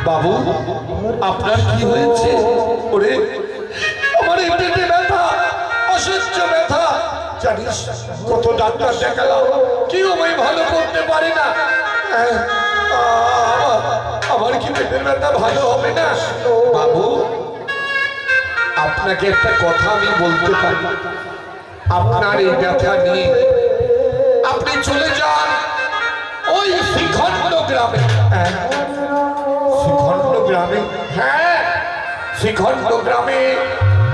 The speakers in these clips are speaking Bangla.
বাবু আপনার কি হয়েছে? ওরে আমার এই পেটে ব্যথা, অসহ্য ব্যথা। জানিস কত ডাক্তার দেখালাম, কেউ আমি ভালো করতে পারি না। আমার কি পেটের ব্যথা ভালো হবে না? বাবু আপনাকে একটা কথা আমি বলতে পারি। আপনার এই ব্যথা নিয়ে আপনি চলে যান ওই শ্রীখণ্ড গ্রামে। শ্রীখণ্ড গ্রামে? হ্যাঁ, শ্রীখণ্ড গ্রামে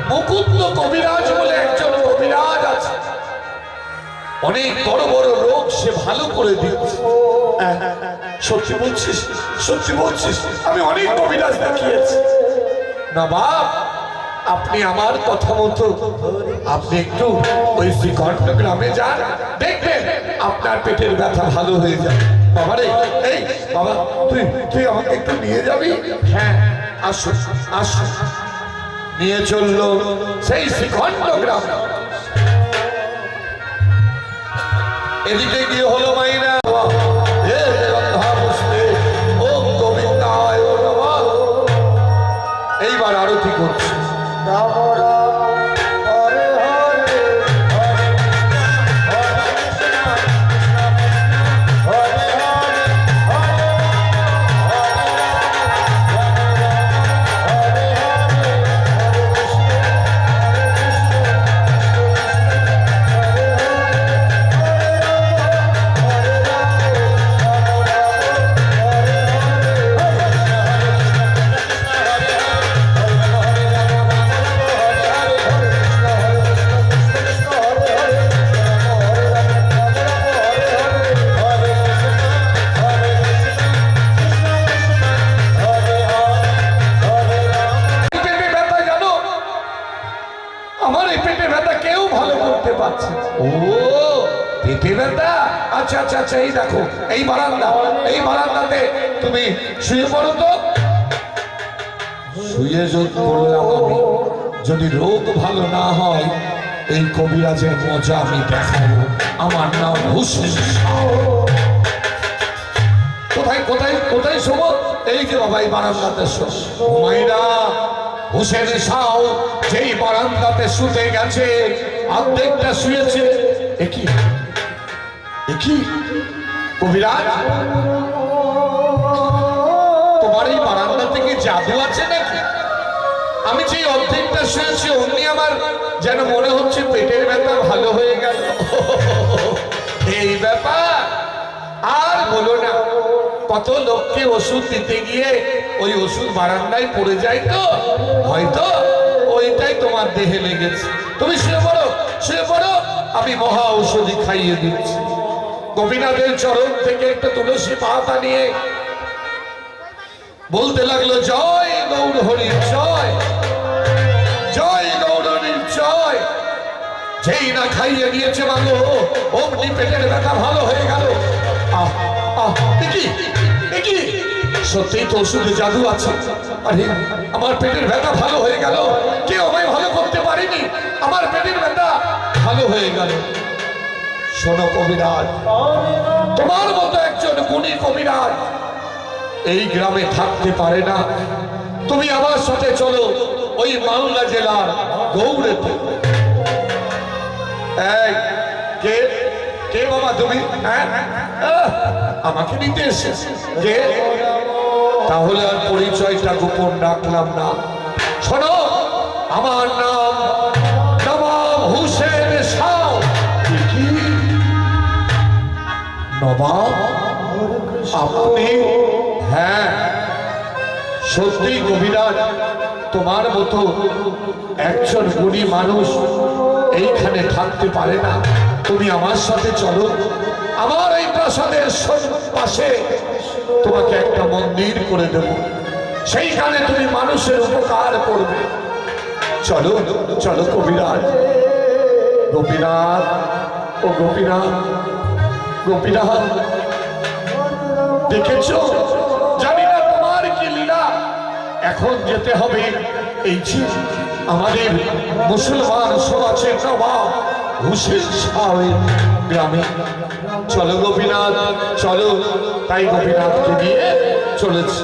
মুকুন্দ কবিরাজ বলে একজন কবিরাজ আছে। অনেক বড় বড় রোগ সে ভালো করে দিচ্ছে। সত্যি বলছিস? সত্যি বলছিস? আমি অনেক কবিরাজ দেখিয়েছি। না বাপ, আপনি আমার কথা মতো আপনি একটু ওই শ্রীখণ্ড গ্রামে যান, দেখবেন আপনার পেটের ব্যথা ভালো হয়ে যাবে। বাবা রে, এই বাবা, তুই আমাকে একটু নিয়ে যাবি? হ্যাঁ আসো আসো। নিয়ে চললো সেই শ্রীখণ্ড গ্রাম। এদিকে গিয়ে হলো মাইনা এইবার আরতি করছে। আচ্ছা আচ্ছা আচ্ছা, এই দেখো এই বারান্দা, এই বারান্দাতে তুমি শুয়ে পড়ো তো। শুয়ে যদি পড়লাম আমি, যদি রোগ ভালো না হয় এই কবিরাজের মজা আমি দেখাবো। আমার নাম হুসেন। কোথায় কোথায় কোথায় শোবো? এই যে বাবা এই বারান্দাতে শো। মাইরা হুসেন সাউ যেই বারান্দাতে শুতে গেছে, অর্ধেকটা শুয়েছে। একই কি কবিরাজ, তোমার এই বারান্দা থেকে জাদু আছে নাকি? আমি যে অর্ধেকটা শুয়েছি অমনি আমার যেন মনে হচ্ছে পেটের ব্যথা ভালো হয়ে গেল। এই ব্যাপার আর বলো না। কত লোককে ওষুধ দিতে গিয়ে ওই ওষুধ বারান্দায় পড়ে যায়, তো হয়তো ওইটাই তোমার দেহে লেগেছে। তুমি শুয়ে পড়ো, শুয়ে পড়ো, আমি মহা ঔষধি খাইয়ে দিচ্ছি। গোপীনাথের চরণ থেকে একটা তুলসী পাতা নিয়ে বলতে লাগলো, জয় গৌর হরির জয়, জয় গৌর হরির জয়। যেই না খাইয়ে দিয়েছে মাগো, অমনি পেটের ব্যথা ভালো হয়ে গেল। আহ আহ, কি সত্যিই তো ওষুধে জাদু আছে। আরে আমার পেটের ব্যথা ভালো হয়ে গেল, কেউ আমায় ভালো করতে পারেনি, আমার পেটের ব্যথা ভালো হয়ে গেল। শোনো কবিরাজ, তোমার মতো একজন গুণী কবিরাজ এই গ্রামে থাকতে পারে না। তুমি আমার সাথে চলো ওই মালদা জেলার গৌড়েতে। এই কে কে বাবা তুমি? আমাকে নিতে এসেছে কে? তাহলে আর পরিচয়টা গোপন রাখলাম না। শোনো, আমার নাম নবাব হুসেন সাউ। নবাব আপনি? হ্যাঁ সত্যি কবিরাজ, তোমার মতো একজন গুণী মানুষ এইখানে থাকতে পারে না। তুমি আমার সাথে চলো, আমার এই প্রাসাদের পাশে তোমাকে একটা মন্দির করে দেব, সেইখানে তুমি মানুষের উপকার করবে। চলো চলো কবিরাজ। গোপীনাথ, ও গোপীনাথ, গোপীনাথ দেখেছো? জানি না তোমার কি লীলা। এখন যেতে হবে এই যে আমাদের মুসলমান সমাজের নবাব হুসেন শাহের গ্রামে। চলো গোপীনাথ চলো। তাই গোপীনাথকে নিয়ে চলেছে।